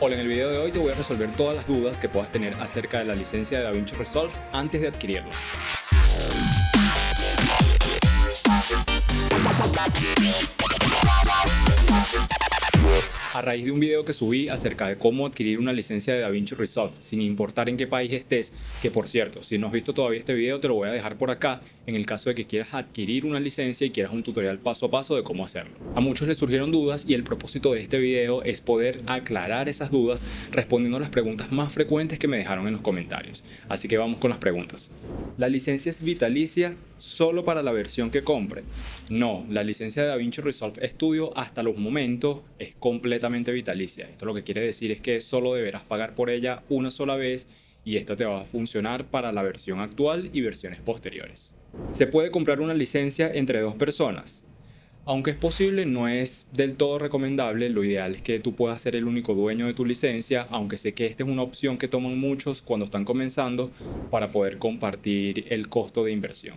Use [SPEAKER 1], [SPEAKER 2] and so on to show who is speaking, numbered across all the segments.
[SPEAKER 1] Hola, en el video de hoy te voy a resolver todas las dudas que puedas tener acerca de la licencia de DaVinci Resolve antes de adquirirla. A raíz de un video que subí acerca de cómo adquirir una licencia de DaVinci Resolve sin importar en qué país estés, que por cierto, si no has visto todavía este video te lo voy a dejar por acá en el caso de que quieras adquirir una licencia y quieras un tutorial paso a paso de cómo hacerlo. A muchos les surgieron dudas y el propósito de este video es poder aclarar esas dudas respondiendo a las preguntas más frecuentes que me dejaron en los comentarios. Así que vamos con las preguntas. ¿La licencia es vitalicia solo para la versión que compre? No, la licencia de DaVinci Resolve Studio hasta los momentos es completamente vitalicia. Esto lo que quiere decir es que solo deberás pagar por ella una sola vez y esta te va a funcionar para la versión actual y versiones posteriores. ¿Se puede comprar una licencia entre dos personas? Aunque es posible, no es del todo recomendable. Lo ideal es que tú puedas ser el único dueño de tu licencia, aunque sé que esta es una opción que toman muchos cuando están comenzando para poder compartir el costo de inversión.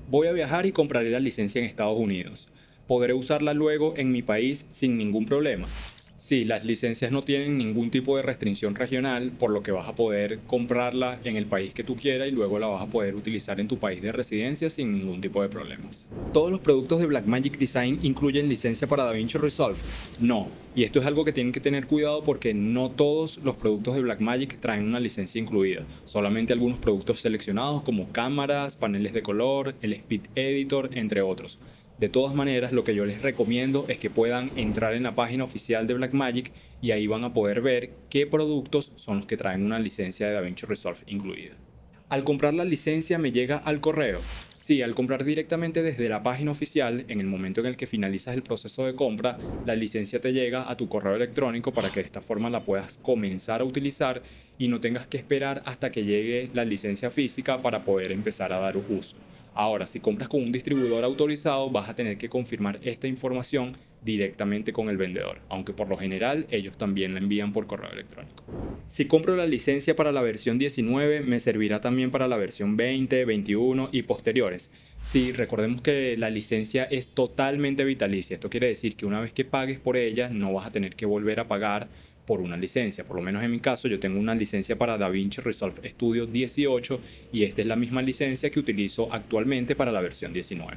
[SPEAKER 1] Voy a viajar y compraré la licencia en Estados Unidos. ¿Podré usarla luego en mi país sin ningún problema? Sí, las licencias no tienen ningún tipo de restricción regional, por lo que vas a poder comprarla en el país que tú quieras y luego la vas a poder utilizar en tu país de residencia sin ningún tipo de problemas. ¿Todos los productos de Blackmagic Design incluyen licencia para DaVinci Resolve? No, y esto es algo que tienen que tener cuidado porque no todos los productos de Blackmagic traen una licencia incluida. Solamente algunos productos seleccionados como cámaras, paneles de color, el Speed Editor, entre otros. De todas maneras, lo que yo les recomiendo es que puedan entrar en la página oficial de Blackmagic y ahí van a poder ver qué productos son los que traen una licencia de DaVinci Resolve incluida. ¿Al comprar la licencia me llega al correo? Sí, al comprar directamente desde la página oficial, en el momento en el que finalizas el proceso de compra, la licencia te llega a tu correo electrónico para que de esta forma la puedas comenzar a utilizar y no tengas que esperar hasta que llegue la licencia física para poder empezar a dar uso. Ahora, si compras con un distribuidor autorizado, vas a tener que confirmar esta información directamente con el vendedor, aunque por lo general ellos también la envían por correo electrónico. Si compro la licencia para la versión 19, ¿me servirá también para la versión 20, 21 y posteriores? Sí, recordemos que la licencia es totalmente vitalicia. Esto quiere decir que una vez que pagues por ella, no vas a tener que volver a pagar por una licencia. Por lo menos en mi caso, yo tengo una licencia para DaVinci Resolve Studio 18 y esta es la misma licencia que utilizo actualmente para la versión 19.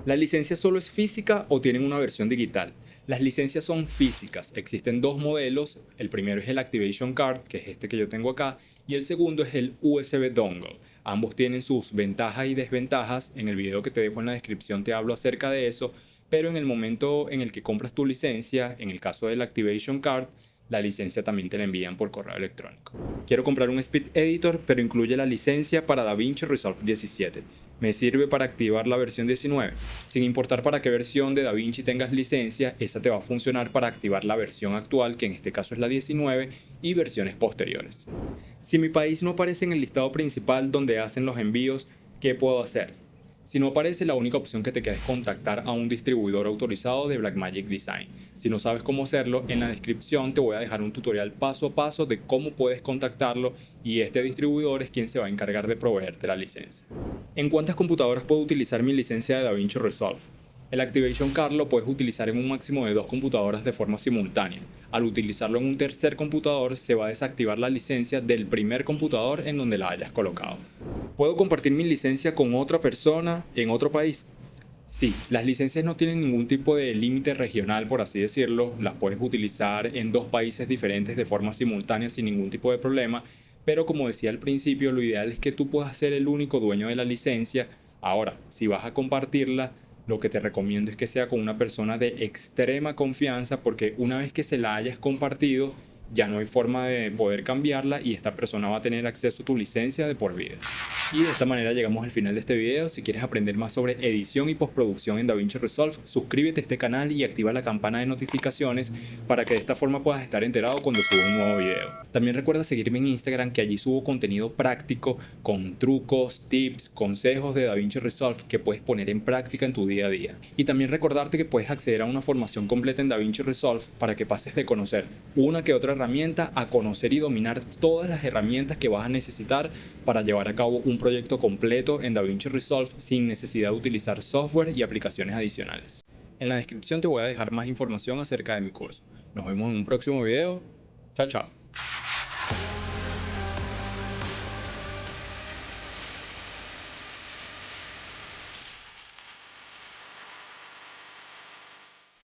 [SPEAKER 1] ¿La licencia solo es física o tienen una versión digital? Las licencias son físicas. Existen dos modelos. El primero es el Activation Card, que es este que yo tengo acá, y el segundo es el USB Dongle. Ambos tienen sus ventajas y desventajas. En el video que te dejo en la descripción te hablo acerca de eso, pero en el momento en el que compras tu licencia, en el caso del Activation Card, la licencia también te la envían por correo electrónico. Quiero comprar un Speed Editor, pero incluye la licencia para DaVinci Resolve 17. ¿Me sirve para activar la versión 19? Sin importar para qué versión de DaVinci tengas licencia, esa te va a funcionar para activar la versión actual, que en este caso es la 19, y versiones posteriores. Si mi país no aparece en el listado principal donde hacen los envíos, ¿qué puedo hacer? Si no aparece, la única opción que te queda es contactar a un distribuidor autorizado de Blackmagic Design. Si no sabes cómo hacerlo, en la descripción te voy a dejar un tutorial paso a paso de cómo puedes contactarlo y este distribuidor es quien se va a encargar de proveerte la licencia. ¿En cuántas computadoras puedo utilizar mi licencia de DaVinci Resolve? El Activation Card lo puedes utilizar en un máximo de 2 computadoras de forma simultánea. Al utilizarlo en un tercer computador, se va a desactivar la licencia del primer computador en donde la hayas colocado. ¿Puedo compartir mi licencia con otra persona en otro país? Sí, las licencias no tienen ningún tipo de límite regional, por así decirlo. Las puedes utilizar en dos países diferentes de forma simultánea sin ningún tipo de problema. Pero como decía al principio, lo ideal es que tú puedas ser el único dueño de la licencia. Ahora, si vas a compartirla, lo que te recomiendo es que sea con una persona de extrema confianza, porque una vez que se la hayas compartido, ya no hay forma de poder cambiarla y esta persona va a tener acceso a tu licencia de por vida. Y de esta manera llegamos al final de este video. Si quieres aprender más sobre edición y postproducción en DaVinci Resolve, suscríbete a este canal y activa la campana de notificaciones para que de esta forma puedas estar enterado cuando suba un nuevo video. También recuerda seguirme en Instagram, que allí subo contenido práctico con trucos, tips, consejos de DaVinci Resolve que puedes poner en práctica en tu día a día. Y también recordarte que puedes acceder a una formación completa en DaVinci Resolve para que pases de conocer una que otra herramienta a conocer y dominar todas las herramientas que vas a necesitar para llevar a cabo un proyecto completo en DaVinci Resolve sin necesidad de utilizar software y aplicaciones adicionales. En la descripción te voy a dejar más información acerca de mi curso. Nos vemos en un próximo video. Chao, chao.